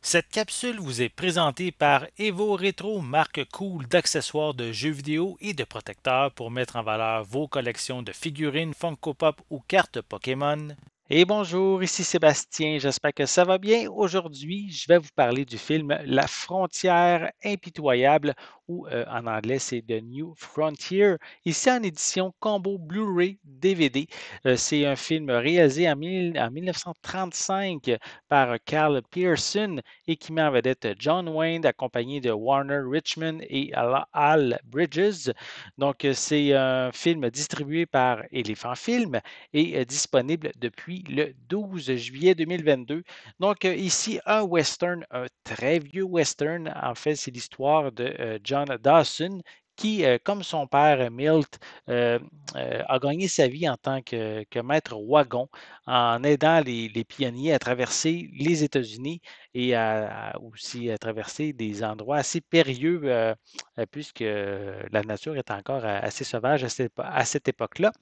Cette capsule vous est présentée par Evo Retro, marque cool d'accessoires de jeux vidéo et de protecteurs pour mettre en valeur vos collections de figurines Funko Pop ou cartes Pokémon. Et bonjour, ici Sébastien, j'espère que ça va bien. Aujourd'hui, je vais vous parler du film La frontière impitoyable ou en anglais c'est The New Frontier, ici en édition combo Blu-ray DVD. C'est un film réalisé en 1935 par Carl Pearson et qui met en vedette John Wayne accompagné de Warner Richmond et Al Bridges. Donc, c'est un film distribué par Elephant Film et disponible depuis le 12 juillet 2022. Donc, ici, un western, un très vieux western. En fait, c'est l'histoire de John Dawson qui, comme son père Milt, euh, a gagné sa vie en tant que maître wagon en aidant les pionniers à traverser les États-Unis et aussi à traverser des endroits assez périlleux puisque la nature est encore assez sauvage à cette époque-là.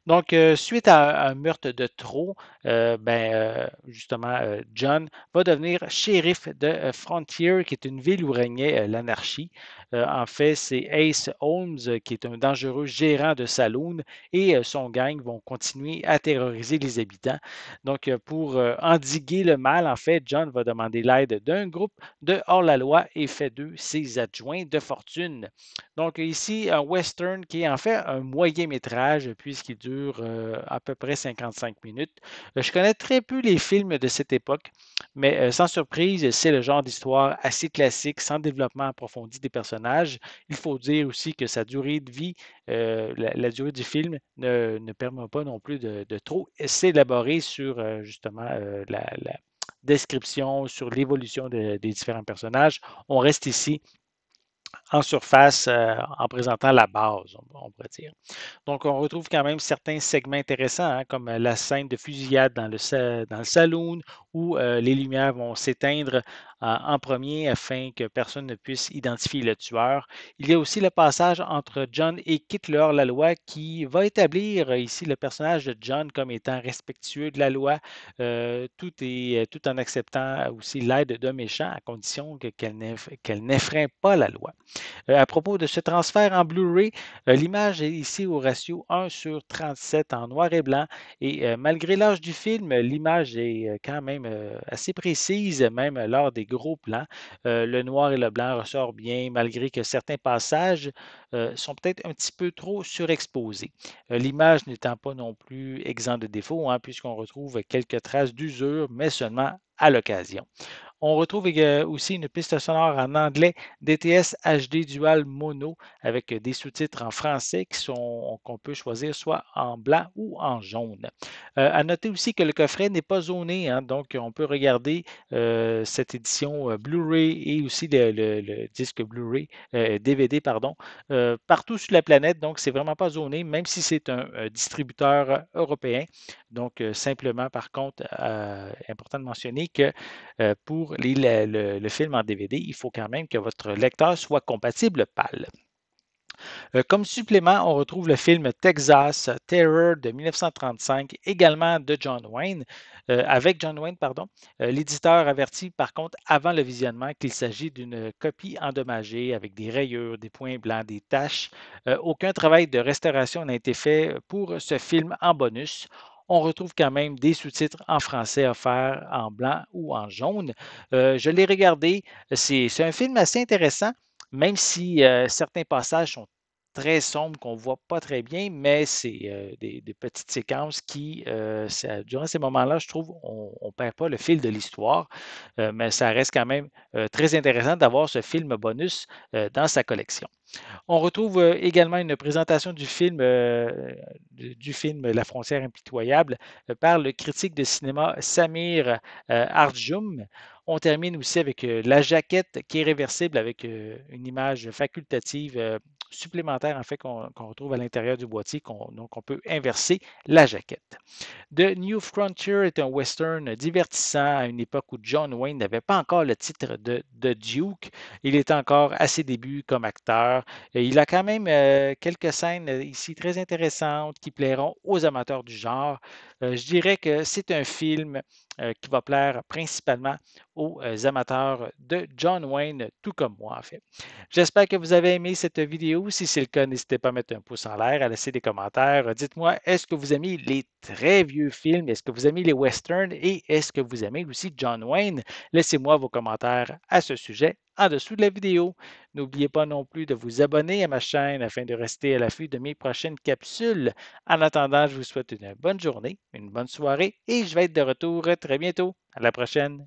Donc, suite à un meurtre de trop, justement, John va devenir shérif de Frontier, qui est une ville où régnait l'anarchie. En fait, c'est Ace Holmes, qui est un dangereux gérant de saloon, et son gang vont continuer à terroriser les habitants. Donc, pour endiguer le mal, en fait, John va demander l'aide d'un groupe de hors-la-loi et fait d'eux ses adjoints de fortune. Donc, ici, un western qui est en fait un moyen métrage, puisqu'il dure à peu près 55 minutes. Je connais très peu les films de cette époque, mais sans surprise, c'est le genre d'histoire assez classique, sans développement approfondi des personnages. Il faut dire aussi que sa durée de vie, la durée du film, ne permet pas non plus de trop s'élaborer sur justement la description, sur l'évolution des différents personnages. On reste ici en surface en présentant la base, on pourrait dire. Donc, on retrouve quand même certains segments intéressants, hein, comme la scène de fusillade dans le saloon, où les lumières vont s'éteindre en premier afin que personne ne puisse identifier le tueur. Il y a aussi le passage entre John et Kit le hors-la-loi qui va établir ici le personnage de John comme étant respectueux de la loi, tout en acceptant aussi l'aide d'un méchant à condition qu'elle n'effraie pas la loi. À propos de ce transfert en Blu-ray, l'image est ici au ratio 1/37 en noir et blanc. Et malgré l'âge du film, l'image est quand même assez précise, même lors des gros plans. Le noir et le blanc ressortent bien, malgré que certains passages sont peut-être un petit peu trop surexposés. L'image n'étant pas non plus exempte de défauts, hein, puisqu'on retrouve quelques traces d'usure, mais seulement à l'occasion. On retrouve aussi une piste sonore en anglais DTS HD Dual Mono avec des sous-titres en français qu'on peut choisir soit en blanc ou en jaune. À noter aussi que le coffret n'est pas zoné, hein, donc on peut regarder cette édition Blu-ray et aussi le disque Blu-ray, DVD, pardon, partout sur la planète. Donc, c'est vraiment pas zoné, même si c'est un distributeur européen. Donc, simplement, par contre, important de mentionner que pour le film en DVD, il faut quand même que votre lecteur soit compatible PAL. Comme supplément, on retrouve le film Texas Terror de 1935, également de John Wayne, avec John Wayne, pardon. L'éditeur avertit par contre avant le visionnement qu'il s'agit d'une copie endommagée avec des rayures, des points blancs, des taches. Aucun travail de restauration n'a été fait pour ce film en bonus. On retrouve quand même des sous-titres en français offerts en blanc ou en jaune. Je l'ai regardé. C'est un film assez intéressant, même si certains passages sont très sombre qu'on ne voit pas très bien, mais c'est des petites séquences qui, durant ces moments-là, je trouve, on ne perd pas le fil de l'histoire, mais ça reste quand même très intéressant d'avoir ce film bonus dans sa collection. On retrouve également une présentation du film La frontière impitoyable par le critique de cinéma Samir Arjum. On termine aussi avec la jaquette qui est réversible avec une image facultative supplémentaire en fait qu'on retrouve à l'intérieur du boîtier. Donc on peut inverser la jaquette. The New Frontier est un western divertissant à une époque où John Wayne n'avait pas encore le titre de Duke. Il est encore à ses débuts comme acteur. Et il a quand même quelques scènes ici très intéressantes qui plairont aux amateurs du genre. Je dirais que c'est un film qui va plaire principalement aux amateurs de John Wayne, tout comme moi en fait. J'espère que vous avez aimé cette vidéo. Si c'est le cas, n'hésitez pas à mettre un pouce en l'air, à laisser des commentaires. Dites-moi, est-ce que vous aimez les très vieux films? Est-ce que vous aimez les westerns? Et est-ce que vous aimez aussi John Wayne? Laissez-moi vos commentaires à ce sujet en dessous de la vidéo. N'oubliez pas non plus de vous abonner à ma chaîne afin de rester à l'affût de mes prochaines capsules. En attendant, je vous souhaite une bonne journée, une bonne soirée et je vais être de retour très bientôt. À la prochaine.